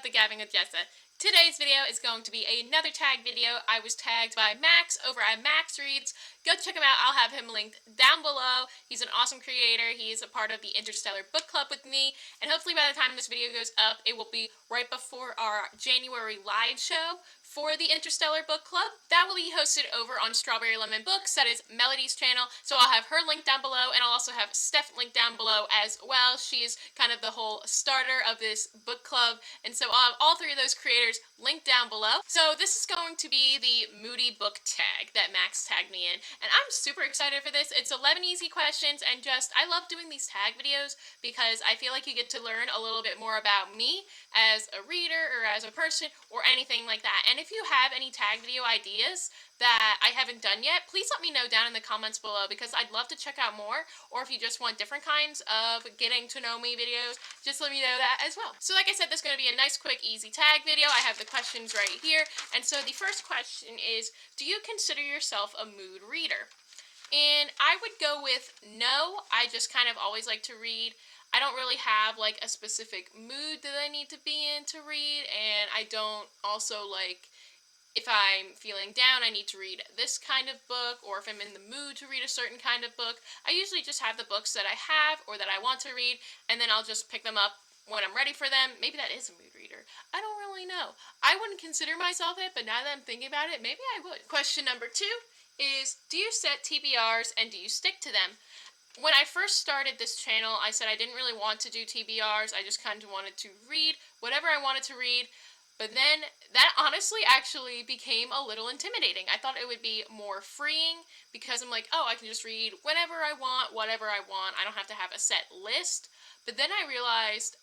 to Gabbin with Jessa. Today's video is going to be another tag video. I was tagged by Max over at Max Reads. Go check him out. I'll have him linked down below. He's an awesome creator. He's a part of the Interstellar Book Club with me. And hopefully by the time this video goes up, it will be right before our January live show for the Interstellar Book Club. That will be hosted over on Strawberry Lemon Books. That is Melody's channel. So I'll have her linked down below, and I'll also have Steph linked down below as well. She is kind of the whole starter of this book club. And so I'll have all three of those creators linked down below. So this is going to be the Moody Book Tag that Max tagged me in. And I'm super excited for this. It's 11 easy questions, and I love doing these tag videos because I feel like you get to learn a little bit more about me as a reader or as a person or anything like that. And if you have any tag video ideas that I haven't done yet, please let me know down in the comments below because I'd love to check out more. Or if you just want different kinds of getting to know me videos, just let me know that as well. So like I said, this is going to be a nice, quick, easy tag video. I have the questions right here. And so the first question is, do you consider yourself a mood reader? And I would go with no. I just kind of always like to read. I don't really have like a specific mood that I need to be in to read, and I don't also like, if I'm feeling down, I need to read this kind of book, or if I'm in the mood to read a certain kind of book. I usually just have the books that I have or that I want to read, and then I'll just pick them up when I'm ready for them. Maybe that is a mood reader. I don't really know. I wouldn't consider myself it, but now that I'm thinking about it, maybe I would. Question number 2 is, do you set TBRs and do you stick to them? When I first started this channel, I said I didn't really want to do TBRs. I just kind of wanted to read whatever I wanted to read. But then that honestly actually became a little intimidating. I thought it would be more freeing because I'm like, oh, I can just read whenever I want, whatever I want. I don't have to have a set list. But then I realized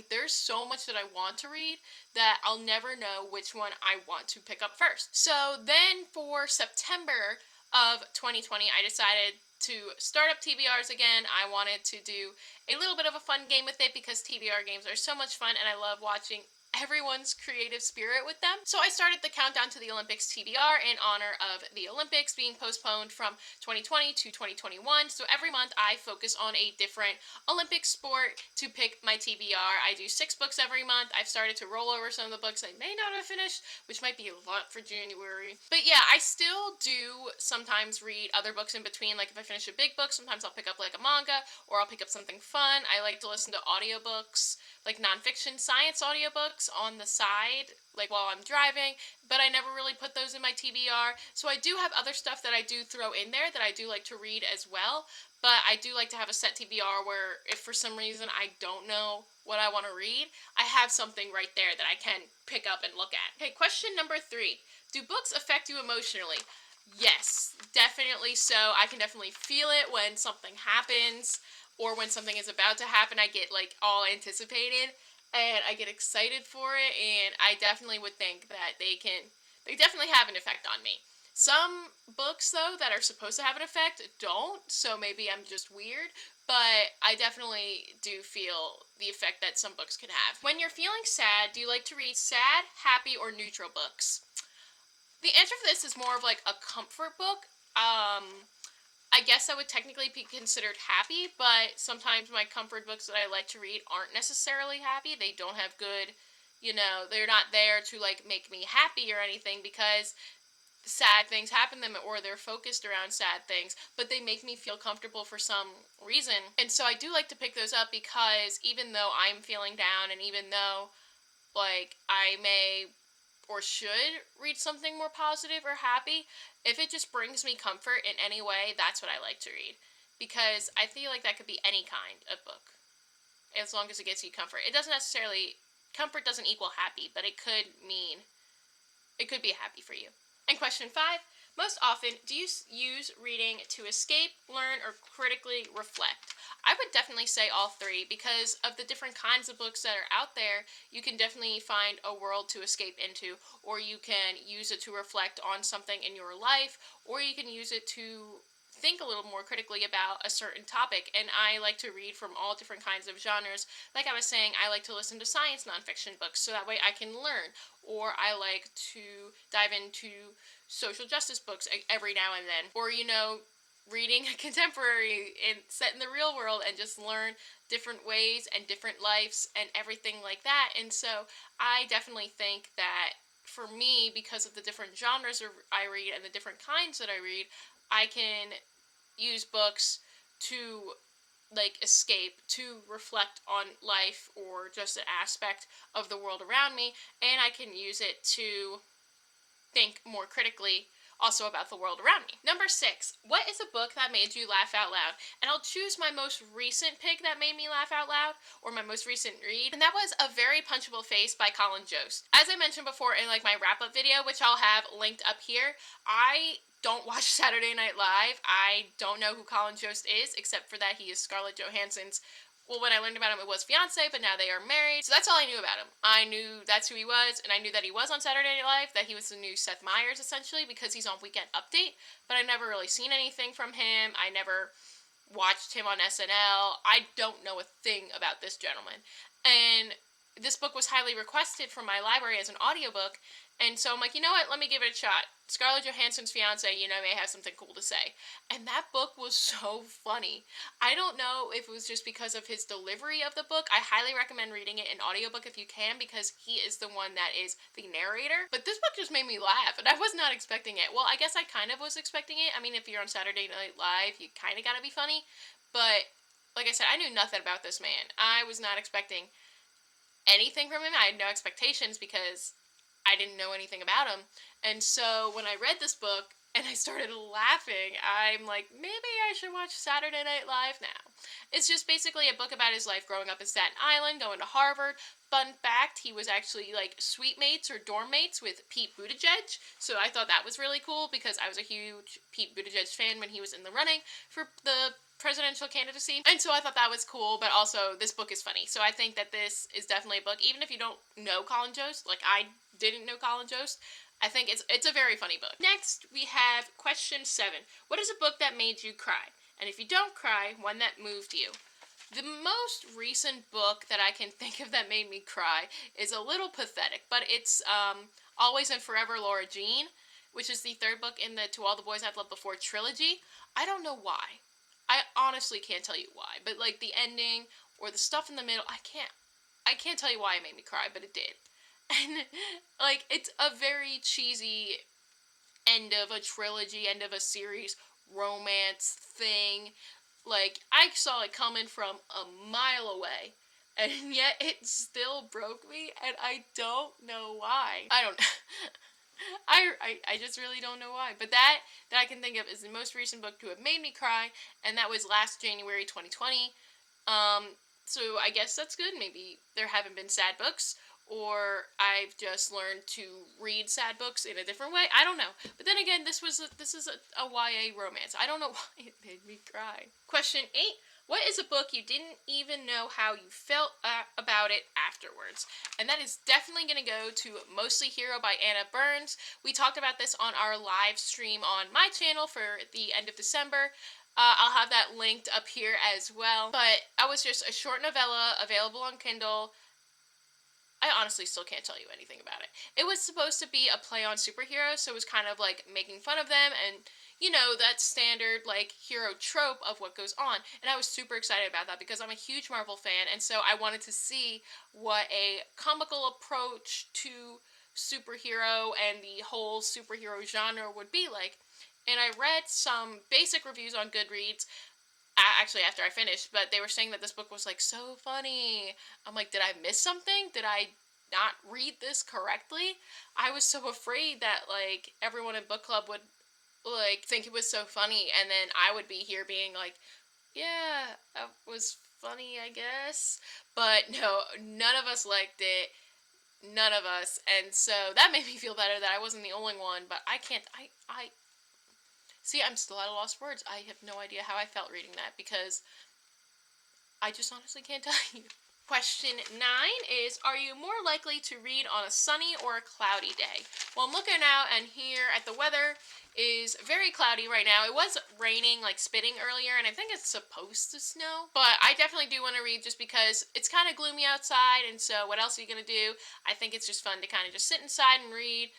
there's so much that I want to read that I'll never know which one I want to pick up first. So then for September of 2020, I decided to start up TBRs again. I wanted to do a little bit of a fun game with it because TBR games are so much fun and I love watching everyone's creative spirit with them. So I started the countdown to the Olympics TBR in honor of the Olympics being postponed from 2020 to 2021. So every month I focus on a different Olympic sport to pick my TBR. I do 6 books every month. I've started to roll over some of the books I may not have finished, which might be a lot for January. But yeah, I still do sometimes read other books in between. Like if I finish a big book, sometimes I'll pick up like a manga or I'll pick up something fun. I like to listen to audiobooks, like nonfiction science audiobooks on the side, like while I'm driving, but I never really put those in my TBR. So I do have other stuff that I do throw in there that I do like to read as well, but I do like to have a set TBR where if for some reason I don't know what I want to read, I have something right there that I can pick up and look at. Okay, question number 3. Do books affect you emotionally? Yes, definitely so. I can definitely feel it when something happens or when something is about to happen. I get like all anticipated and I get excited for it, and I definitely would think that they definitely have an effect on me. Some books though that are supposed to have an effect don't, so maybe I'm just weird, but I definitely do feel the effect that some books can have. When you're feeling sad, do you like to read sad, happy, or neutral books? The answer for this is more of like a comfort book. I guess I would technically be considered happy, but sometimes my comfort books that I like to read aren't necessarily happy. They don't have good, they're not there to like make me happy or anything because sad things happen to them or they're focused around sad things, but they make me feel comfortable for some reason. And so I do like to pick those up because even though I'm feeling down and even though like I may or should read something more positive or happy, if it just brings me comfort in any way, that's what I like to read. Because I feel like that could be any kind of book, as long as it gets you comfort. It doesn't necessarily, comfort doesn't equal happy, but it could be happy for you. And question 5, most often, do you use reading to escape, learn, or critically reflect? I would definitely say all 3 because of the different kinds of books that are out there. You can definitely find a world to escape into, or you can use it to reflect on something in your life, or you can use it to think a little more critically about a certain topic. And I like to read from all different kinds of genres. Like I was saying, I like to listen to science nonfiction books so that way I can learn, or I like to dive into social justice books every now and then, or reading a contemporary and set in the real world and just learn different ways and different lives and everything like that. And so I definitely think that for me, because of the different genres I read and the different kinds that I read, I can use books to like escape, to reflect on life or just an aspect of the world around me, and I can use it to think more critically also about the world around me. Number 6, what is a book that made you laugh out loud? And I'll choose my most recent pick that made me laugh out loud, or my most recent read, and that was A Very Punchable Face by Colin Jost. As I mentioned before in like my wrap-up video, which I'll have linked up here, I don't watch Saturday Night Live. I don't know who Colin Jost is, except for that he is Scarlett Johansson's, well, when I learned about him, it was fiance, but now they are married. So that's all I knew about him. I knew that's who he was, and I knew that he was on Saturday Night Live, that he was the new Seth Meyers, essentially, because he's on Weekend Update. But I've never really seen anything from him. I never watched him on SNL. I don't know a thing about this gentleman. And this book was highly requested from my library as an audiobook, and so I'm like, you know what, let me give it a shot. Scarlett Johansson's fiance, may have something cool to say. And that book was so funny. I don't know if it was just because of his delivery of the book. I highly recommend reading it in audiobook if you can, because he is the one that is the narrator. But this book just made me laugh, and I was not expecting it. Well, I guess I kind of was expecting it. I mean, if you're on Saturday Night Live, you kind of gotta be funny. But, like I said, I knew nothing about this man. I was not expecting anything from him. I had no expectations because I didn't know anything about him. And so when I read this book and I started laughing, I'm like, maybe I should watch Saturday Night Live now. It's just basically a book about his life growing up in Staten Island, going to Harvard. Fun fact, he was actually like suite mates or dorm mates with Pete Buttigieg. So I thought that was really cool because I was a huge Pete Buttigieg fan when he was in the running for the presidential candidacy. And so I thought that was cool, but also this book is funny. So I think that this is definitely a book, even if you don't know Colin Jost, like I didn't know Colin Jost, I think it's a very funny book. Next, we have question 7. What is a book that made you cry? And if you don't cry, one that moved you. The most recent book that I can think of that made me cry is a little pathetic, but it's Always and Forever Laura Jean, which is the 3rd book in the To All the Boys I've Loved Before trilogy. I don't know why. I honestly can't tell you why, but like the ending or the stuff in the middle, I can't tell you why it made me cry, but it did. And like it's a very cheesy end of a trilogy, end of a series romance thing. Like I saw it coming from a mile away, and yet it still broke me, and I don't know why. I don't I just really don't know why. But that I can think of is the most recent book to have made me cry, and that was last January 2020. So I guess that's good. Maybe there haven't been sad books, or I've just learned to read sad books in a different way. I don't know. But then again, this is a YA romance. I don't know why it made me cry. Question 8. What is a book you didn't even know how you felt about it afterwards? And that is definitely going to go to Mostly Hero by Anna Burns. We talked about this on our live stream on my channel for the end of December. I'll have that linked up here as well. But that was just a short novella available on Kindle. I honestly still can't tell you anything about it. It was supposed to be a play on superheroes, so it was kind of like making fun of them and, that standard like hero trope of what goes on. And I was super excited about that because I'm a huge Marvel fan, and so I wanted to see what a comical approach to superhero and the whole superhero genre would be like. And I read some basic reviews on Goodreads, actually after I finished, but they were saying that this book was like so funny. I'm like, did I miss something? Did I not read this correctly? I was so afraid that like everyone in book club would like think it was so funny, and then I would be here being like, yeah, that was funny, I guess. But no, none of us liked it. None of us. And so that made me feel better that I wasn't the only one, but I can't, see, I'm still at a lost words. I have no idea how I felt reading that because I just honestly can't tell you. Question 9 is, are you more likely to read on a sunny or a cloudy day? Well, I'm looking out, and here at the weather is very cloudy right now. It was raining, like spitting earlier, and I think it's supposed to snow. But I definitely do want to read just because it's kind of gloomy outside, and so what else are you going to do? I think it's just fun to kind of just sit inside and read,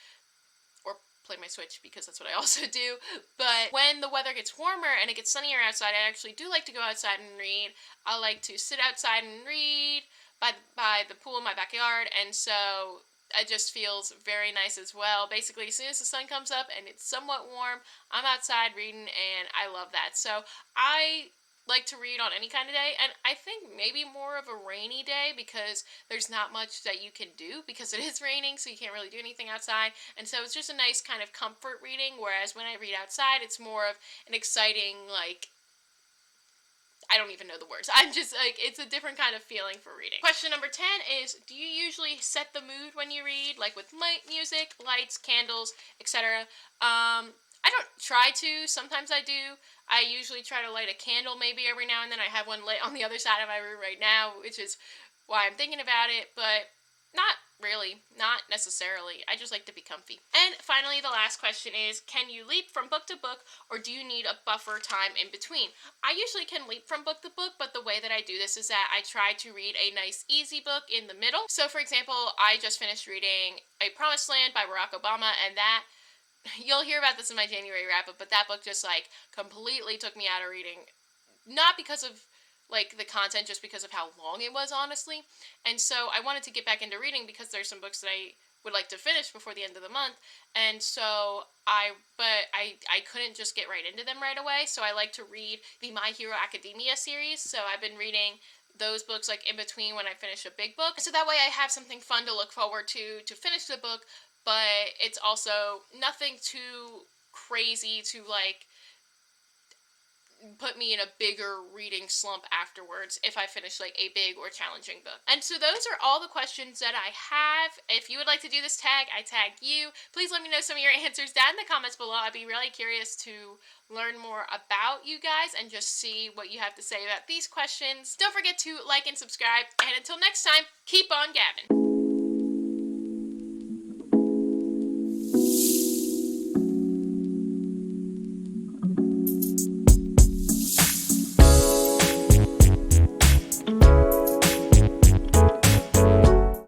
or play my Switch because that's what I also do. But when the weather gets warmer and it gets sunnier outside, I actually do like to go outside and read. I like to sit outside and read by the pool in my backyard, and so it just feels very nice as well. Basically, as soon as the sun comes up and it's somewhat warm, I'm outside reading, and I love that. So I like to read on any kind of day, and I think maybe more of a rainy day because there's not much that you can do because it is raining, so you can't really do anything outside. And so it's just a nice kind of comfort reading, whereas when I read outside, it's more of an exciting, like, I don't even know the words. I'm just like, it's a different kind of feeling for reading. Question number 10 is, do you usually set the mood when you read, like with music, lights, candles, etc.? I don't try to. Sometimes I do. I usually try to light a candle maybe every now and then. I have one lit on the other side of my room right now, which is why I'm thinking about it, but not really. Not necessarily. I just like to be comfy. And finally, the last question is, can you leap from book to book, or do you need a buffer time in between? I usually can leap from book to book, but the way that I do this is that I try to read a nice, easy book in the middle. So, for example, I just finished reading A Promised Land by Barack Obama, and that, you'll hear about this in my January wrap-up, but that book just, like, completely took me out of reading. Not because of, like, the content, just because of how long it was, honestly. And so I wanted to get back into reading because there's some books that I would like to finish before the end of the month. And so I couldn't just get right into them right away. So I like to read the My Hero Academia series. So I've been reading those books, like, in between when I finish a big book. So that way I have something fun to look forward to finish the book, but it's also nothing too crazy to, like, put me in a bigger reading slump afterwards if I finish, like, a big or challenging book. And so those are all the questions that I have. If you would like to do this tag, I tag you. Please let me know some of your answers down in the comments below. I'd be really curious to learn more about you guys and just see what you have to say about these questions. Don't forget to like and subscribe, and until next time, keep on gabbing.